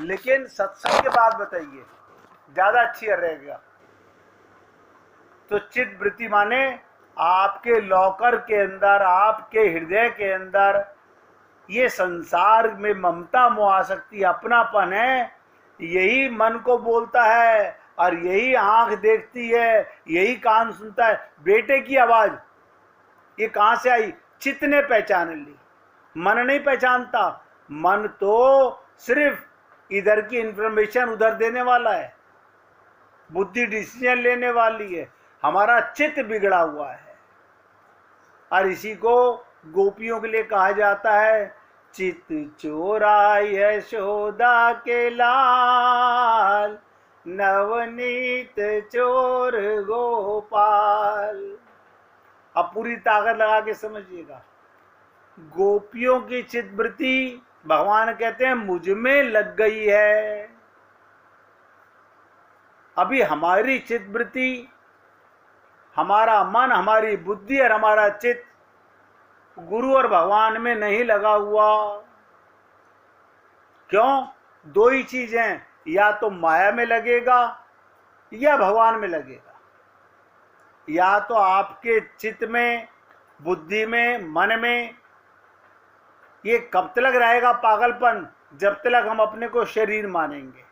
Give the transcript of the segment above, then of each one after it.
लेकिन सत्संग के बाद बताइए, ज्यादा अच्छी रहेगा। तो चित्त वृत्ति माने आपके लॉकर के अंदर, आपके हृदय के अंदर ये संसार में ममता मोह आसक्ति अपनापन है, यही मन को बोलता है और यही आंख देखती है, यही कान सुनता है। बेटे की आवाज ये कहां से आई? चित्त ने पहचान ली, मन नहीं पहचानता। मन तो सिर्फ इधर की इंफॉर्मेशन उधर देने वाला है, बुद्धि डिसीजन लेने वाली है। हमारा चित्त बिगड़ा हुआ है और इसी को गोपियों के लिए कहा जाता है, चित्त चोरा यशोदा के लाल, नवनीत चोर गोपाल। अब पूरी ताकत लगा के समझिएगा, गोपियों की चित्तवृत्ति भगवान कहते हैं मुझ में लग गई है। अभी हमारी चित्तवृत्ति, हमारा मन, हमारी बुद्धि और हमारा चित्त गुरु और भगवान में नहीं लगा हुआ। क्यों? दो ही चीजें, या तो माया में लगेगा या भगवान में लगेगा। या तो आपके चित्त में, बुद्धि में, मन में ये कब तक रहेगा पागलपन? जब तक हम अपने को शरीर मानेंगे।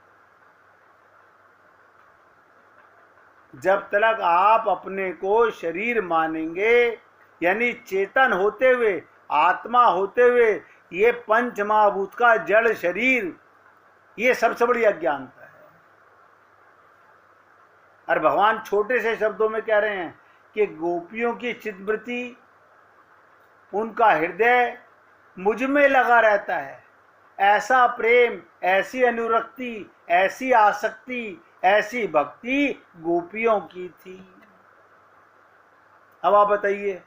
जब तक आप अपने को शरीर मानेंगे, यानी चेतन होते हुए, आत्मा होते हुए, ये पंच महाभूत का जड़ शरीर, ये सबसे बड़ी अज्ञानता है। और भगवान छोटे से शब्दों में कह रहे हैं कि गोपियों की चित्तवृत्ति, उनका हृदय मुझ में लगा रहता है। ऐसा प्रेम, ऐसी अनुरक्ति, ऐसी आसक्ति, ऐसी भक्ति गोपियों की थी। अब आप बताइए,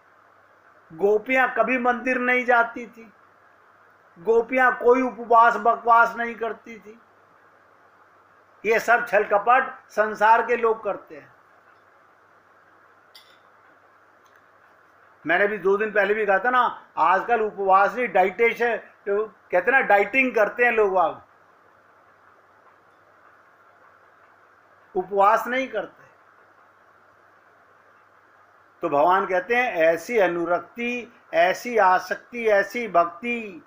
गोपियां कभी मंदिर नहीं जाती थी, गोपियां कोई उपवास बकवास नहीं करती थी। ये सब छल कपट संसार के लोग करते हैं। मैंने भी 2 दिन पहले भी कहा था ना, आजकल उपवास नहीं, डाइटेशन, तो कहते ना डाइटिंग करते हैं लोग, आप उपवास नहीं करते। तो भगवान कहते हैं ऐसी अनुरक्ति, ऐसी आसक्ति, ऐसी भक्ति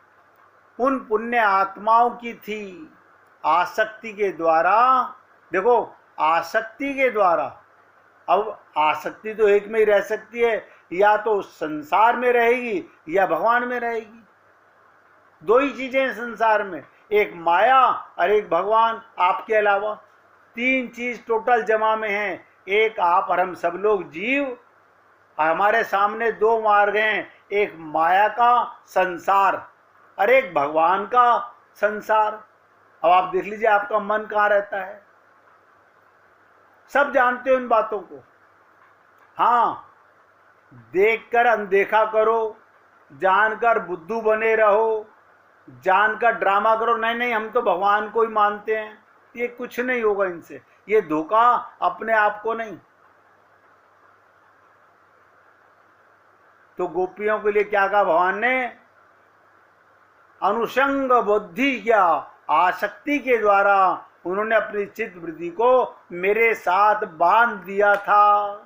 उन पुण्य आत्माओं की थी। आसक्ति के द्वारा, देखो आसक्ति के द्वारा, अब आसक्ति तो एक में ही रह सकती है, या तो संसार में रहेगी या भगवान में रहेगी। दो ही चीजें हैं संसार में, एक माया और एक भगवान। आपके अलावा 3 चीज टोटल जमा में हैं। एक आप और हम सब लोग जीव, हमारे सामने 2 मार्ग हैं, एक माया का संसार और एक भगवान का संसार। अब आप देख लीजिए आपका मन कहाँ रहता है। सब जानते हो इन बातों को। हाँ, देखकर अनदेखा करो, जानकर बुद्धू बने रहो, जानकर ड्रामा करो, नहीं नहीं हम तो भगवान को ही मानते हैं, ये कुछ नहीं होगा इनसे। ये धोखा अपने आप को नहीं। तो गोपियों के लिए क्या कहा भगवान ने? अनुषंग बुद्धि क्या, आसक्ति के द्वारा उन्होंने अपनी चित्त वृत्ति को मेरे साथ बांध दिया था।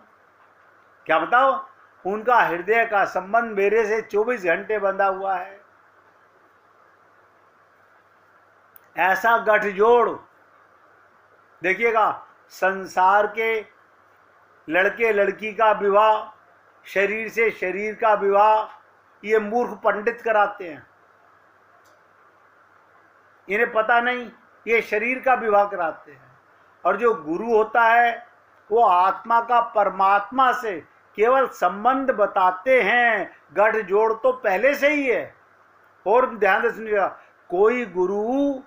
क्या बताओ? उनका हृदय का संबंध मेरे से 24 घंटे बंधा हुआ है। ऐसा गठजोड़ देखिएगा, संसार के लड़के लड़की का विवाह, शरीर से शरीर का विवाह, ये मूर्ख पंडित कराते हैं। इन्हें पता नहीं, ये शरीर का विवाह कराते हैं। और जो गुरु होता है वो आत्मा का परमात्मा से केवल संबंध बताते हैं। गठजोड़ तो पहले से ही है। और ध्यान से सुनिएगा, कोई गुरु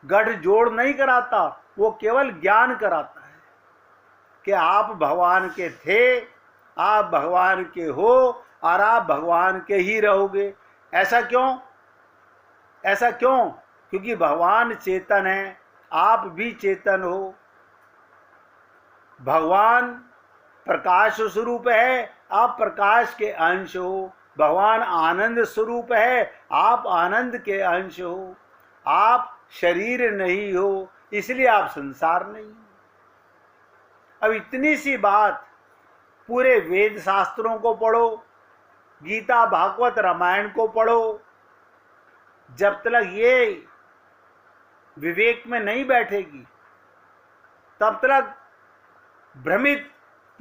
गठजोड़ नहीं कराता, वो केवल ज्ञान कराता है कि आप भगवान के थे, आप भगवान के हो और आप भगवान के ही रहोगे। ऐसा क्यों? ऐसा क्यों? क्योंकि भगवान चेतन है, आप भी चेतन हो। भगवान प्रकाश स्वरूप है, आप प्रकाश के अंश हो। भगवान आनंद स्वरूप है, आप आनंद के अंश हो। आप शरीर नहीं हो, इसलिए आप संसार नहीं हो। अब इतनी सी बात, पूरे वेद शास्त्रों को पढ़ो, गीता भागवत रामायण को पढ़ो, जब तक ये विवेक में नहीं बैठेगी तब तक भ्रमित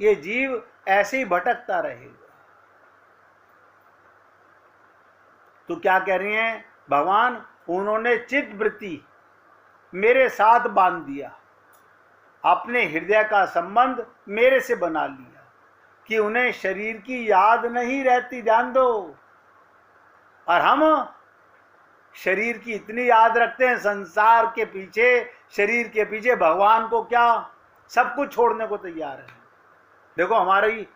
ये जीव ऐसे ही भटकता रहेगा। तो क्या कह रही हैं भगवान, उन्होंने चित्त वृत्ति मेरे साथ बांध दिया, अपने हृदय का संबंध मेरे से बना लिया कि उन्हें शरीर की याद नहीं रहती। ध्यान दो, और हम शरीर की इतनी याद रखते हैं, संसार के पीछे, शरीर के पीछे, भगवान को क्या सब कुछ छोड़ने को तैयार है। देखो हमारी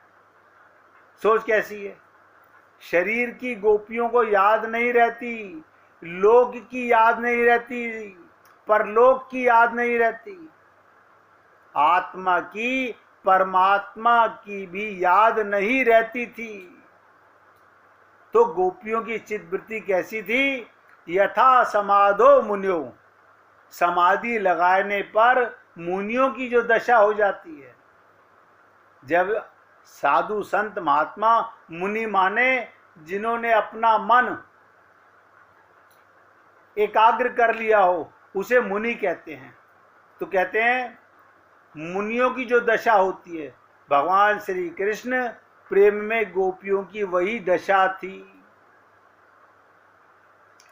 सोच कैसी है, शरीर की गोपियों को याद नहीं रहती, लोक की याद नहीं रहती, परलोक की याद नहीं रहती, आत्मा की, परमात्मा की भी याद नहीं रहती थी। तो गोपियों की चित्तवृत्ति कैसी थी? यथा समाधो मुनियो, समाधि लगाने पर मुनियों की जो दशा हो जाती है, जब साधु संत महात्मा, मुनि माने जिन्होंने अपना मन एकाग्र कर लिया हो, उसे मुनि कहते हैं। तो कहते हैं मुनियों की जो दशा होती है, भगवान श्री कृष्ण प्रेम में गोपियों की वही दशा थी।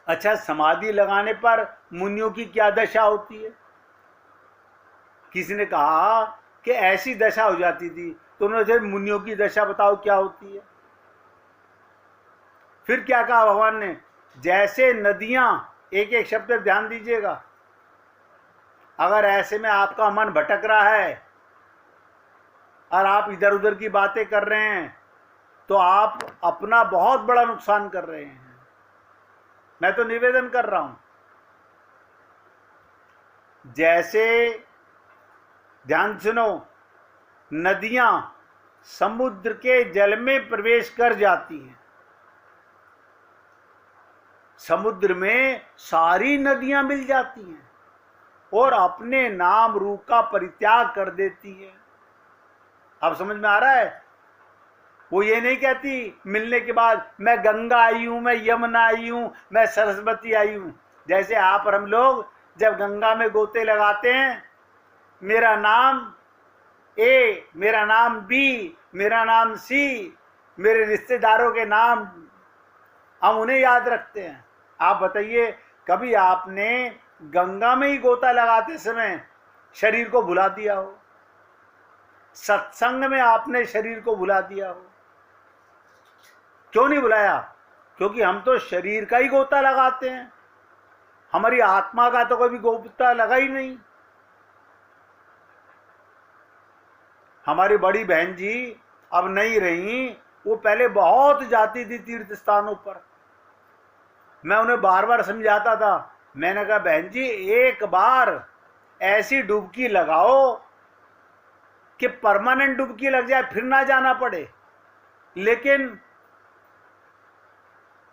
अच्छा, समाधि लगाने पर मुनियों की क्या दशा होती है? किसी ने कहा कि ऐसी दशा हो जाती थी, तो उन्होंने मुनियों की दशा बताओ क्या होती है। फिर क्या कहा भगवान ने? जैसे नदियां, एक एक शब्द पर ध्यान दीजिएगा, अगर ऐसे में आपका मन भटक रहा है और आप इधर उधर की बातें कर रहे हैं, तो आप अपना बहुत बड़ा नुकसान कर रहे हैं। मैं तो निवेदन कर रहा हूं, जैसे ध्यान सुनो, नदियां समुद्र के जल में प्रवेश कर जाती हैं, समुद्र में सारी नदियां मिल जाती हैं और अपने नाम रूप का परित्याग कर देती है। अब समझ में आ रहा है? वो ये नहीं कहती मिलने के बाद मैं गंगा आई हूं, मैं यमुना आई हूं, मैं सरस्वती आई हूं। जैसे आप और हम लोग जब गंगा में गोते लगाते हैं, मेरा नाम ए, मेरा नाम बी, मेरा नाम सी, मेरे रिश्तेदारों के नाम हम उन्हें याद रखते हैं। आप बताइए, कभी आपने गंगा में ही गोता लगाते समय शरीर को भुला दिया हो? सत्संग में आपने शरीर को भुला दिया हो? क्यों नहीं भुलाया? क्योंकि हम तो शरीर का ही गोता लगाते हैं, हमारी आत्मा का तो कभी गोता लगा ही नहीं। हमारी बड़ी बहन जी अब नहीं रही, वो पहले बहुत जाती थी तीर्थ स्थानों पर। मैं उन्हें बार बार समझाता था, मैंने कहा बहन जी एक बार ऐसी डुबकी लगाओ कि परमानेंट डुबकी लग जाए, फिर ना जाना पड़े। लेकिन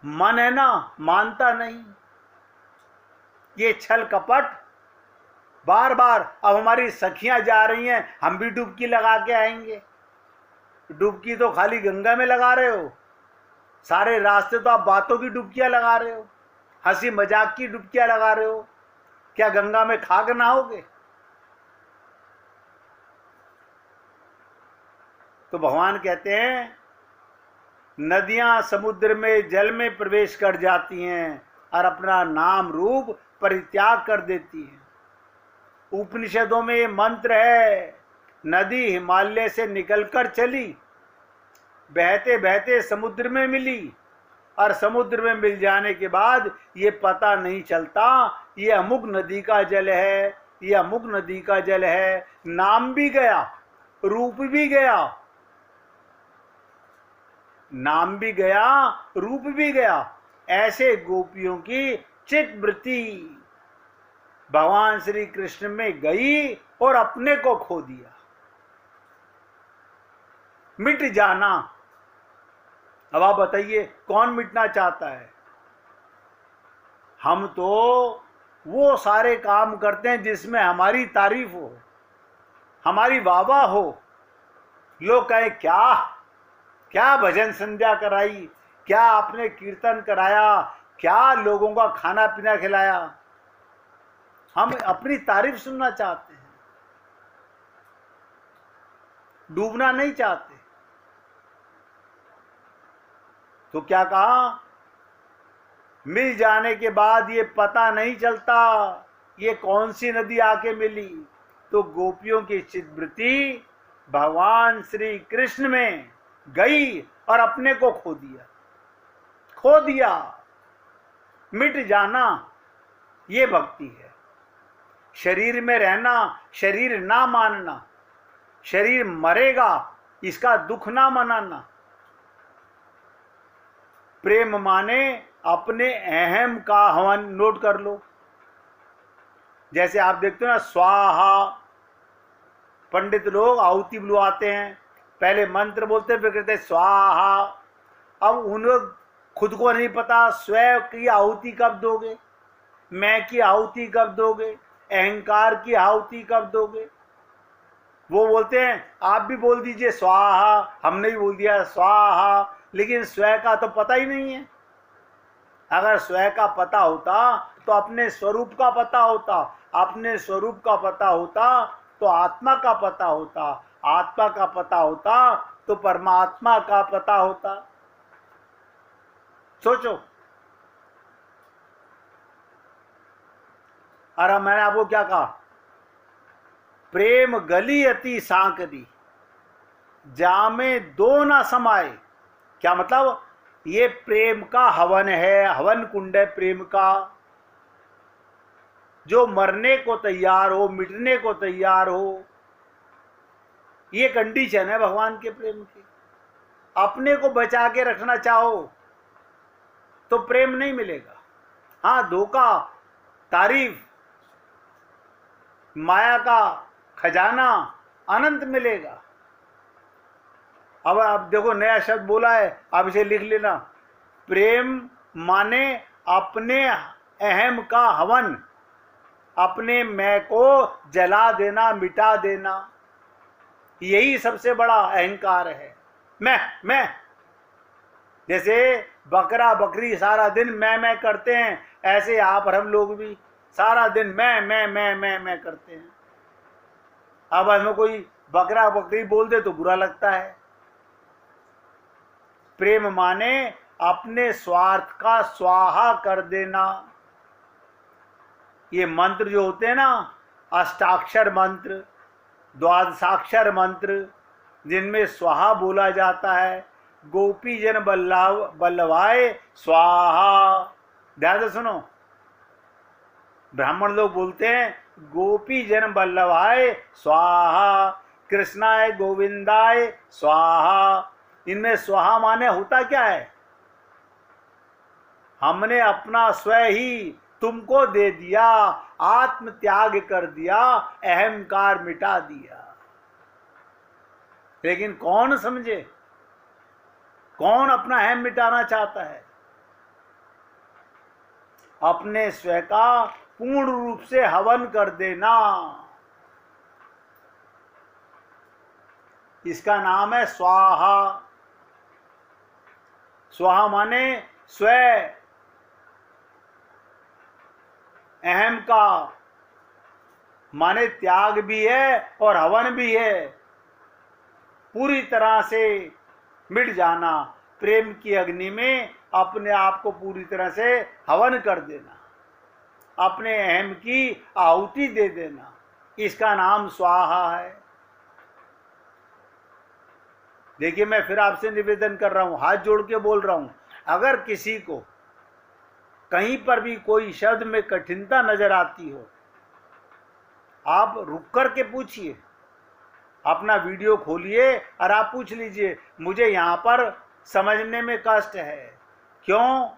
मन है ना, मानता नहीं, ये छल कपट बार बार। अब हमारी सखियां जा रही हैं, हम भी डुबकी लगा के आएंगे। डुबकी तो खाली गंगा में लगा रहे हो, सारे रास्ते तो आप बातों की डुबकियां लगा रहे हो, हंसी मजाक की डुबकियां लगा रहे हो। क्या गंगा में खाक नहाओगे? तो भगवान कहते हैं नदियां समुद्र में जल में प्रवेश कर जाती हैं और अपना नाम रूप परित्याग कर देती हैं। उपनिषदों में ये मंत्र है, नदी हिमालय से निकलकर चली, बहते बहते समुद्र में मिली, और समुद्र में मिल जाने के बाद ये पता नहीं चलता ये अमुक नदी का जल है, ये अमुक नदी का जल है। नाम भी गया, रूप भी गया, नाम भी गया, रूप भी गया। ऐसे गोपियों की चित्तवृत्ति भगवान श्री कृष्ण में गई और अपने को खो दिया, मिट जाना। अब आप बताइए कौन मिटना चाहता है? हम तो वो सारे काम करते हैं जिसमें हमारी तारीफ हो, हमारी वाहवाह हो। लोग कहे क्या क्या भजन संध्या कराई, क्या आपने कीर्तन कराया, क्या लोगों का खाना पीना खिलाया। हम अपनी तारीफ सुनना चाहते हैं, डूबना नहीं चाहते। तो क्या कहा, मिल जाने के बाद ये पता नहीं चलता ये कौन सी नदी आके मिली। तो गोपियों की चित्तवृत्ति भगवान श्री कृष्ण में गई और अपने को खो दिया, खो दिया, मिट जाना, ये भक्ति है। शरीर में रहना, शरीर ना मानना, शरीर मरेगा इसका दुख ना मनाना। प्रेम माने अपने अहम का हवन। नोट कर लो, जैसे आप देखते हो ना, स्वाहा, पंडित लोग आहुति बुलवाते हैं, पहले मंत्र बोलते फिर कहते स्वाहा। अब उन खुद को नहीं पता स्वयं की आहुति कब दोगे, मैं की आहुति कब दोगे, अहंकार की आहुति कब दोगे। वो बोलते हैं आप भी बोल दीजिए स्वाहा, हमने भी बोल दिया स्वाहा, लेकिन स्वयं का तो पता ही नहीं है। अगर स्वयं का पता होता तो अपने स्वरूप का पता होता, अपने स्वरूप का पता होता तो आत्मा का पता होता, आत्मा का पता होता तो परमात्मा का पता होता। सोचो। और मैंने आपको क्या कहा, प्रेम गली अति सांकरी, जामे दो ना समाये। क्या मतलब, ये प्रेम का हवन है, हवन कुंड है प्रेम का। जो मरने को तैयार हो, मिटने को तैयार हो, ये कंडीशन है भगवान के प्रेम की। अपने को बचा के रखना चाहो तो प्रेम नहीं मिलेगा। हाँ, धोखा, तारीफ, माया का खजाना अनंत मिलेगा। अब देखो नया शब्द बोला है, आप इसे लिख लेना। प्रेम माने अपने अहम का हवन, अपने मैं को जला देना, मिटा देना। यही सबसे बड़ा अहंकार है। मैं जैसे बकरा बकरी सारा दिन मैं करते हैं, ऐसे आप और हम लोग भी सारा दिन मैं करते हैं। अब हमें कोई बकरा बकरी बोल दे तो बुरा लगता है। प्रेम माने अपने स्वार्थ का स्वाहा कर देना। ये मंत्र जो होते हैं ना, अष्टाक्षर मंत्र, द्वादशाक्षर मंत्र, जिनमें स्वाहा बोला जाता है, गोपी जन बल्लभाए स्वाहा। ध्यान से सुनो, ब्राह्मण लोग बोलते हैं गोपी जन बल्लभाए स्वाहा, कृष्णाय गोविंदाय स्वाहा। इनमें स्वाहा माने होता क्या है, हमने अपना स्वयं ही तुमको दे दिया, आत्म त्याग कर दिया, अहंकार मिटा दिया। लेकिन कौन समझे, कौन अपना अहम मिटाना चाहता है। अपने स्वयं का पूर्ण रूप से हवन कर देना, इसका नाम है स्वाहा। स्वाहा माने स्वयं अहम का, माने त्याग भी है और हवन भी है। पूरी तरह से मिट जाना, प्रेम की अग्नि में अपने आप को पूरी तरह से हवन कर देना, अपने अहम की आहुति दे देना, इसका नाम स्वाहा है। देखिए, मैं फिर आपसे निवेदन कर रहा हूं, हाथ जोड़ के बोल रहा हूं, अगर किसी को कहीं पर भी कोई शब्द में कठिनता नजर आती हो, आप रुक कर के पूछिए, अपना वीडियो खोलिए और आप पूछ लीजिए, मुझे यहाँ पर समझने में कष्ट है। क्यों?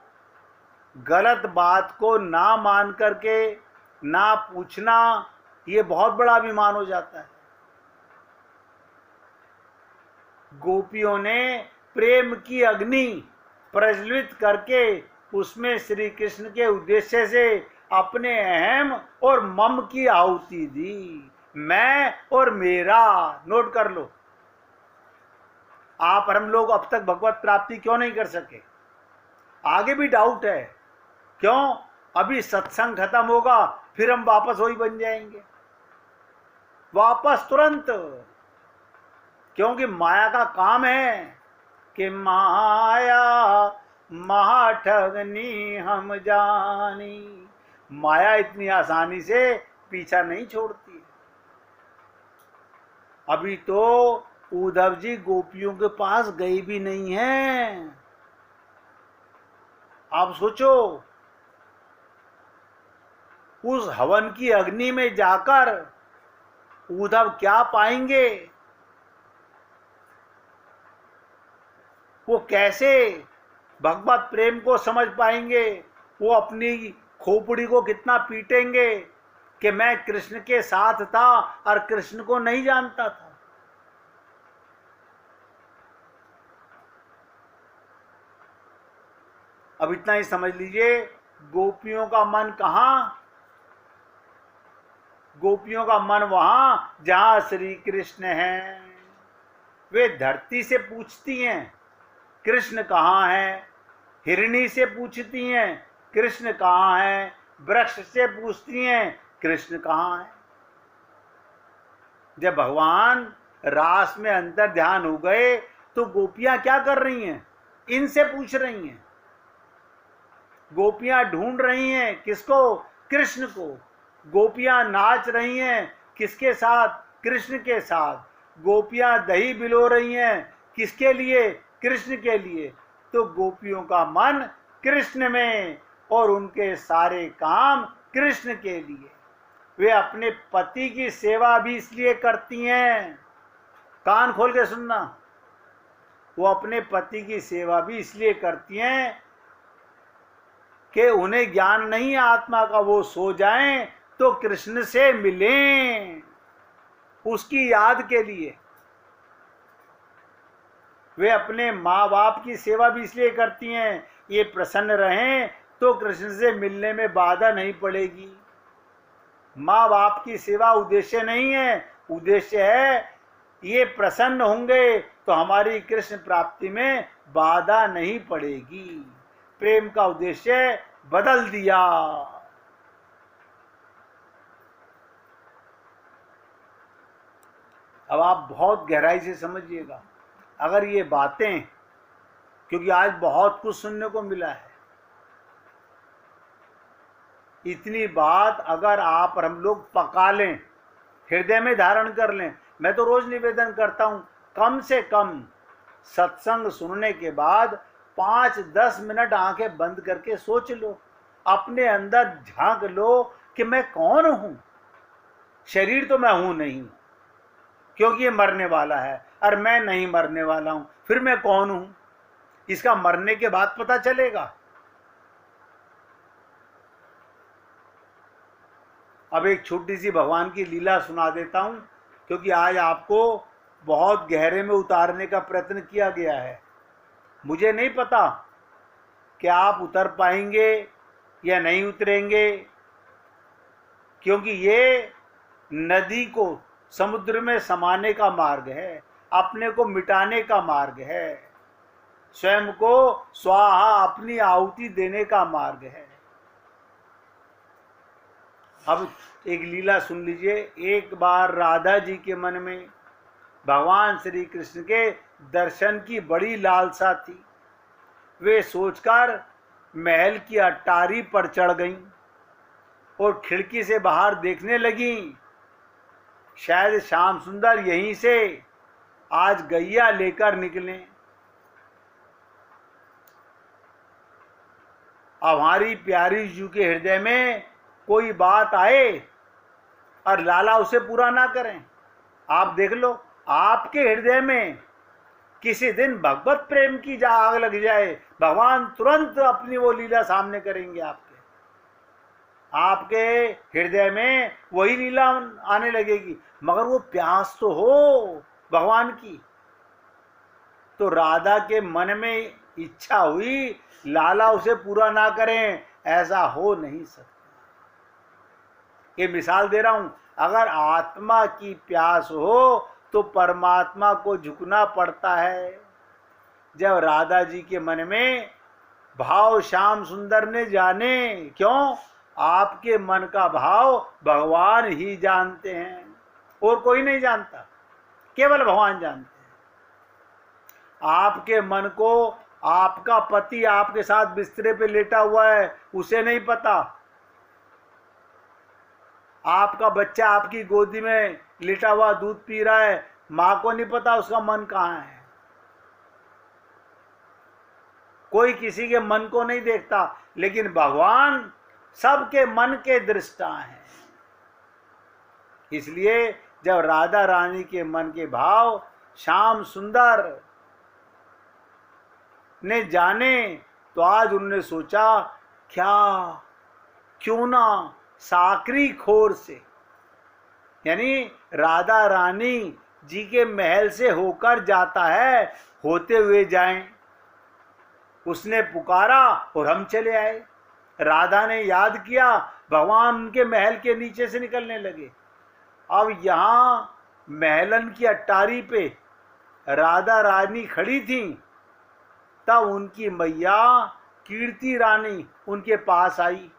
गलत बात को ना मान करके ना पूछना, ये बहुत बड़ा अभिमान हो जाता है। गोपियों ने प्रेम की अग्नि प्रज्वलित करके उसमें श्री कृष्ण के उद्देश्य से अपने अहम और मम की आहुति दी। मैं और मेरा, नोट कर लो। आप और हम लोग अब तक भगवत प्राप्ति क्यों नहीं कर सके? आगे भी डाउट है। क्यों? अभी सत्संग खत्म होगा, फिर हम वापस वही बन जाएंगे, वापस तुरंत। क्योंकि माया का काम है कि माया महाठगनी हम जानी। माया इतनी आसानी से पीछा नहीं छोड़ती। अभी तो उद्धव जी गोपियों के पास गए भी नहीं हैं। आप सोचो, उस हवन की अग्नि में जाकर उद्धव क्या पाएंगे? वो कैसे भगवत प्रेम को समझ पाएंगे? वो अपनी खोपड़ी को कितना पीटेंगे कि मैं कृष्ण के साथ था और कृष्ण को नहीं जानता था। अब इतना ही समझ लीजिए, गोपियों का मन कहां? गोपियों का मन वहां जहां श्री कृष्ण हैं। वे धरती से पूछती हैं कृष्ण कहाँ है, हिरणी से पूछती हैं कृष्ण कहाँ है, वृक्ष से पूछती हैं कृष्ण कहाँ है। जब भगवान रास में अंतर ध्यान हो गए तो गोपियां क्या कर रही हैं? इनसे पूछ रही हैं। गोपियां ढूंढ रही हैं किसको? कृष्ण को। गोपियां नाच रही हैं किसके साथ? कृष्ण के साथ। गोपियां दही बिलो रही हैं किसके लिए? कृष्ण के लिए। तो गोपियों का मन कृष्ण में और उनके सारे काम कृष्ण के लिए। वे अपने पति की सेवा भी इसलिए करती हैं, कान खोल के सुनना, वो अपने पति की सेवा भी इसलिए करती हैं कि उन्हें ज्ञान नहीं है आत्मा का, वो सो जाएं तो कृष्ण से मिलें, उसकी याद के लिए। वे अपने माँ बाप की सेवा भी इसलिए करती हैं, ये प्रसन्न रहें तो कृष्ण से मिलने में बाधा नहीं पड़ेगी। माँ बाप की सेवा उद्देश्य नहीं है, उद्देश्य है ये प्रसन्न होंगे तो हमारी कृष्ण प्राप्ति में बाधा नहीं पड़ेगी। प्रेम का उद्देश्य बदल दिया। अब आप बहुत गहराई से समझिएगा अगर ये बातें, क्योंकि आज बहुत कुछ सुनने को मिला है। इतनी बात अगर आप और हम लोग पका लें, हृदय में धारण कर लें। मैं तो रोज निवेदन करता हूं, कम से कम सत्संग सुनने के बाद 5-10 मिनट आंखें बंद करके सोच लो, अपने अंदर झांक लो कि मैं कौन हूं। शरीर तो मैं हूं नहीं, क्योंकि ये मरने वाला है, और मैं नहीं मरने वाला हूं। फिर मैं कौन हूं? इसका मरने के बाद पता चलेगा। अब एक छोटी सी भगवान की लीला सुना देता हूं, क्योंकि आज आपको बहुत गहरे में उतारने का प्रयत्न किया गया है। मुझे नहीं पता कि आप उतर पाएंगे या नहीं उतरेंगे, क्योंकि ये नदी को समुद्र में समाने का मार्ग है, अपने को मिटाने का मार्ग है, स्वयं को स्वाहा अपनी आहुति देने का मार्ग है। अब एक लीला सुन लीजिए। एक बार राधा जी के मन में भगवान श्री कृष्ण के दर्शन की बड़ी लालसा थी। वे सोचकर महल की अटारी पर चढ़ गईं और खिड़की से बाहर देखने लगीं। शायद श्याम सुंदर यहीं से आज गैया लेकर निकले। अब हमारी प्यारी जू के हृदय में कोई बात आए और लाला उसे पूरा ना करें। आप देख लो, आपके हृदय में किसी दिन भगवत प्रेम की आग लग जाए, भगवान तुरंत अपनी वो लीला सामने करेंगे। आपके हृदय में वही लीला आने लगेगी, मगर वो प्यास तो हो भगवान की। तो राधा के मन में इच्छा हुई, लाला उसे पूरा ना करें, ऐसा हो नहीं सकता। ये मिसाल दे रहा हूं। अगर आत्मा की प्यास हो तो परमात्मा को झुकना पड़ता है। जब राधा जी के मन में भाव श्याम सुंदर ने जाने, क्यों? आपके मन का भाव भगवान ही जानते हैं, और कोई नहीं जानता, केवल भगवान जानते हैं। आपके मन को आपका पति आपके साथ बिस्तरे पे लेटा हुआ है, उसे नहीं पता। आपका बच्चा आपकी गोदी में लेटा हुआ दूध पी रहा है, मां को नहीं पता उसका मन कहां है। कोई किसी के मन को नहीं देखता, लेकिन भगवान सबके मन के दृष्टा हैं। इसलिए जब राधा रानी के मन के भाव श्याम सुंदर ने जाने, तो आज उन्होंने सोचा क्यों ना साकरी खोर से, यानी राधा रानी जी के महल से होकर जाता है, होते हुए जाएं। उसने पुकारा और हम चले आए। राधा ने याद किया, भगवान उनके महल के नीचे से निकलने लगे। अब यहां महलन की अट्टारी पे राधा रानी खड़ी थी, तब उनकी मैया कीर्ति रानी उनके पास आई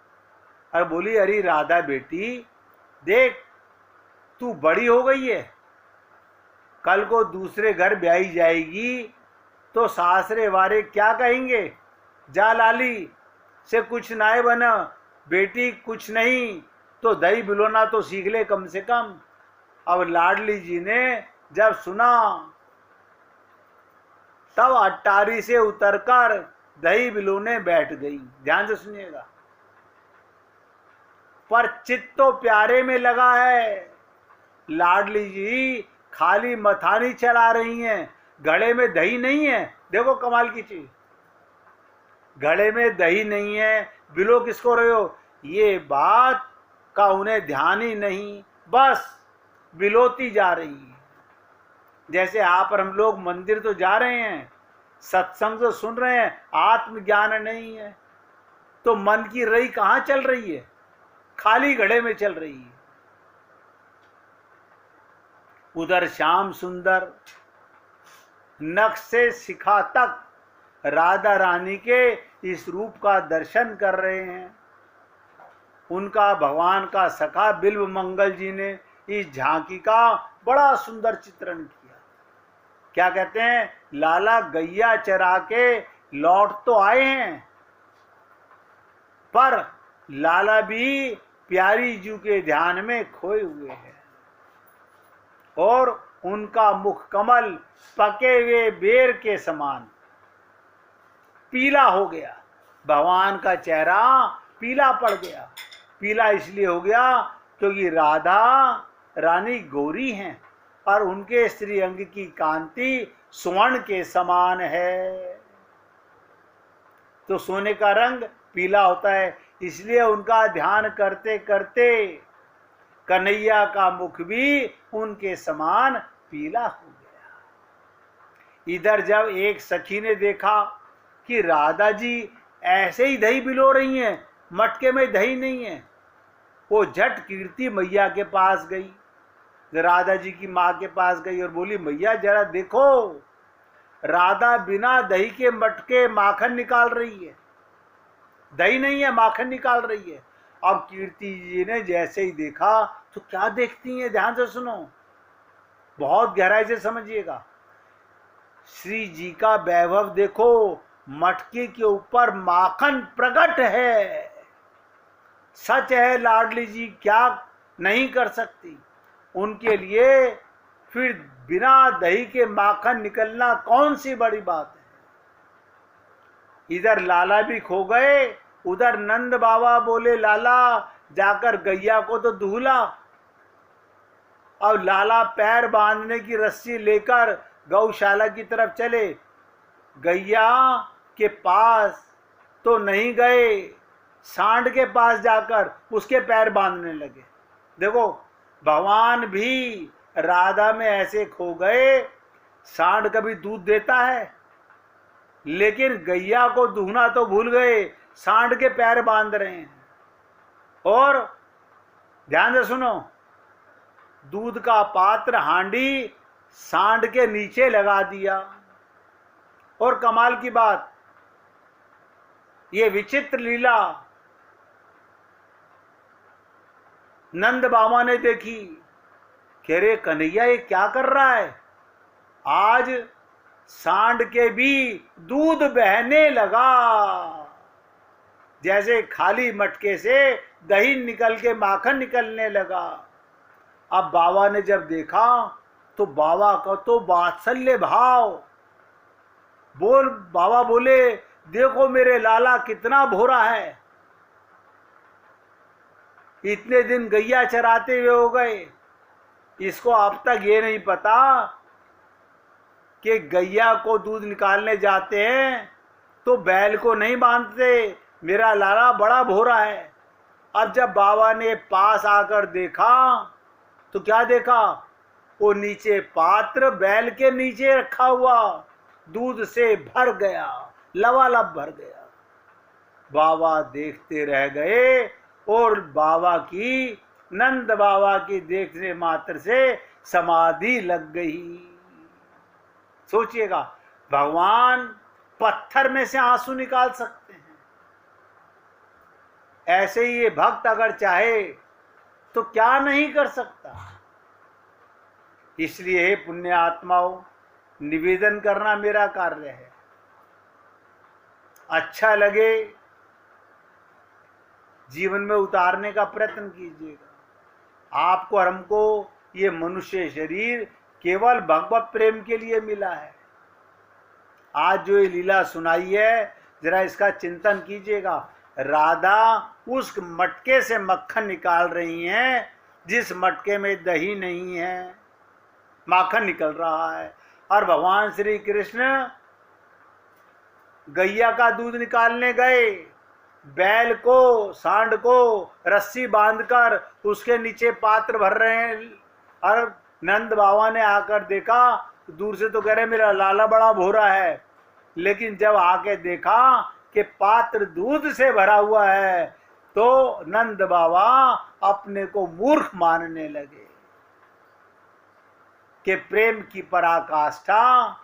और बोली, अरे राधा बेटी देख, तू बड़ी हो गई है, कल को दूसरे घर ब्याही जाएगी तो सासरे वाले क्या कहेंगे? जा लाली से कुछ नाए बना, बेटी कुछ नहीं तो दही बिलोना तो सीख ले कम से कम। अब लाडली जी ने जब सुना, तब अट्टारी से उतरकर दही बिलोने बैठ गई। ध्यान से सुनिएगा। पर चित्त तो प्यारे में लगा है। लाडली जी खाली मथानी चला रही हैं, घड़े में दही नहीं है। देखो कमाल की चीज, घड़े में दही नहीं है, बिलो किसको रहे हो? ये बात का उन्हें ध्यान ही नहीं, बस बिलोती जा रही है। जैसे आप और हम लोग मंदिर तो जा रहे हैं, सत्संग तो सुन रहे हैं, आत्मज्ञान नहीं है, तो मन की रई कहां चल रही है? खाली घड़े में चल रही है। उधर श्याम सुंदर नख से शिखा तक राधा रानी के इस रूप का दर्शन कर रहे हैं। उनका भगवान का सखा बिल्व मंगल जी ने इस झांकी का बड़ा सुंदर चित्रण किया। क्या कहते हैं? लाला गैया चरा के लौट तो आए हैं, पर लाला भी प्यारी जी के ध्यान में खोए हुए हैं, और उनका मुख कमल पके हुए बेर के समान पीला हो गया। भगवान का चेहरा पीला पड़ गया। पीला इसलिए हो गया क्योंकि राधा रानी गौरी हैं और उनके श्रीअंग की कांति स्वर्ण के समान है। तो सोने का रंग पीला होता है, इसलिए उनका ध्यान करते करते कन्हैया का मुख भी उनके समान पीला हो गया। इधर जब एक सखी ने देखा कि राधा जी ऐसे ही दही बिलो रही हैं, मटके में दही नहीं है, वो झट कीर्ति मैया के पास गई, राधा जी की माँ के पास गई और बोली, मैया जरा देखो, राधा बिना दही के मटके माखन निकाल रही है, दही नहीं है माखन निकाल रही है। अब कीर्ति जी ने जैसे ही देखा, तो क्या देखती हैं? ध्यान से सुनो, बहुत गहराई से समझिएगा। श्री जी का वैभव देखो, मटके के ऊपर माखन प्रकट है। सच है, लाडली जी क्या नहीं कर सकती उनके लिए, फिर बिना दही के माखन निकलना कौन सी बड़ी बात है। इधर लाला भी खो गए, उधर नंद बाबा बोले, लाला जाकर गैया को तो दूहला। अब लाला पैर बांधने की रस्सी लेकर गौशाला की तरफ चले। गैया के पास तो नहीं गए, सांड के पास जाकर उसके पैर बांधने लगे। देखो, भगवान भी राधा में ऐसे खो गए। सांड कभी दूध देता है, लेकिन गैया को दूहना तो भूल गए, सांड के पैर बांध रहे हैं। और ध्यान से सुनो, दूध का पात्र हांडी सांड के नीचे लगा दिया। और कमाल की बात, ये विचित्र लीला नंद बाबा ने देखी कि अरे कन्हैया ये क्या कर रहा है, आज सांड के भी दूध बहने लगा। जैसे खाली मटके से दही निकल के माखन निकलने लगा। अब बाबा ने जब देखा तो बाबा का तो वात्सल्य भाव, बाबा बोले देखो मेरे लाला कितना भोरा है, इतने दिन गैया चराते हुए हो गए, इसको अब तक ये नहीं पता कि गैया को दूध निकालने जाते हैं तो बैल को नहीं बांधते, मेरा लाला बड़ा भोरा है। अब जब बाबा ने पास आकर देखा तो क्या देखा, वो नीचे पात्र बैल के नीचे रखा हुआ दूध से भर गया, लबालब भर गया। बाबा देखते रह गए और बाबा की, नंद बाबा की देखने मात्र से समाधि लग गई। सोचिएगा, भगवान पत्थर में से आंसू निकाल सकते हैं, ऐसे ही ये भक्त अगर चाहे तो क्या नहीं कर सकता। इसलिए हे पुण्य आत्माओं, निवेदन करना मेरा कार्य है। अच्छा लगे जीवन में उतारने का प्रयत्न कीजिएगा। आपको और हमको ये मनुष्य शरीर केवल भगवत प्रेम के लिए मिला है। आज जो ये लीला सुनाई है, जरा इसका चिंतन कीजिएगा। राधा उस मटके से मक्खन निकाल रही हैं जिस मटके में दही नहीं है, माखन निकल रहा है। और भगवान श्री कृष्ण गैया का दूध निकालने गए, बैल को, सांड को रस्सी बांधकर उसके नीचे पात्र भर रहे हैं। और नंद बाबा ने आकर देखा, दूर से तो कह रहे मेरा लाला बड़ा भोरा है, लेकिन जब आके देखा कि पात्र दूध से भरा हुआ है तो नंद बाबा अपने को मूर्ख मानने लगे कि प्रेम की पराकाष्ठा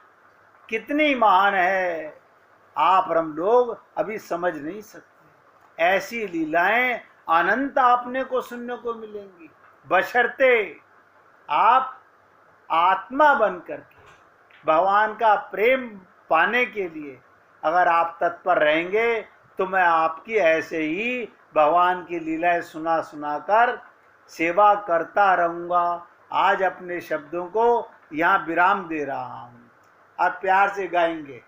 कितनी महान है, आप और हम लोग अभी समझ नहीं सकते। ऐसी लीलाएं अनंत आपने को सुनने को मिलेंगी, बशर्ते आप आत्मा बन करके भगवान का प्रेम पाने के लिए अगर आप तत्पर रहेंगे तो मैं आपकी ऐसे ही भगवान की लीलाएं सुना सुनाकर सेवा करता रहूँगा। आज अपने शब्दों को यहाँ विराम दे रहा हूँ। आप प्यार से गाएंगे।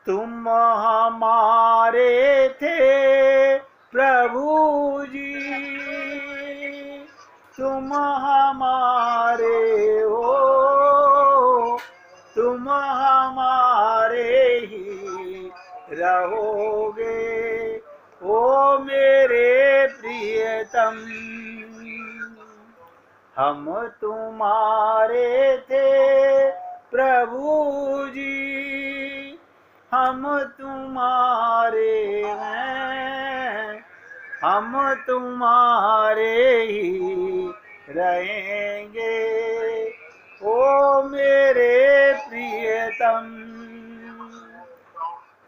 तुम हमारे थे प्रभु जी, तुम हमारे हो, तुम हमारे ही रहोगे, ओ मेरे प्रियतम। हम तुम्हारे थे प्रभु जी, हम तुम्हारे हैं, हम तुम्हारे ही रहेंगे, ओ मेरे प्रियतम।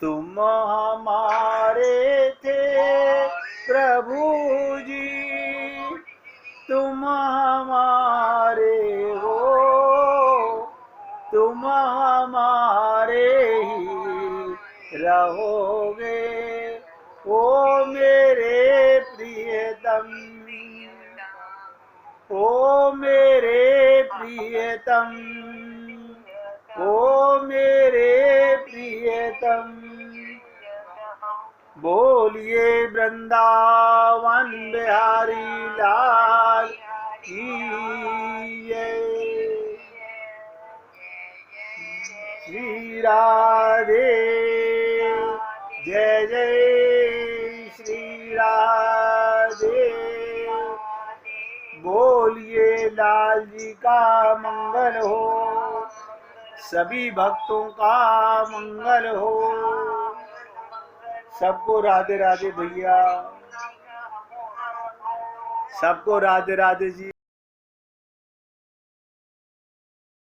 तुम हमारे थे प्रभु जी, तुम हमारे हो, तुम हमारे ही रहोगे, ओ मेरे प्रियतम, ओ मेरे प्रियतम, ओ मेरे प्रियतम। बोलिए वृंदावन बिहारी लाल की जय। श्री राधे जय जय श्री राधे। बोलिए लाल जी का मंगल हो, सभी भक्तों का मंगल हो। सबको राधे राधे भैया। सबको राधे राधे जी।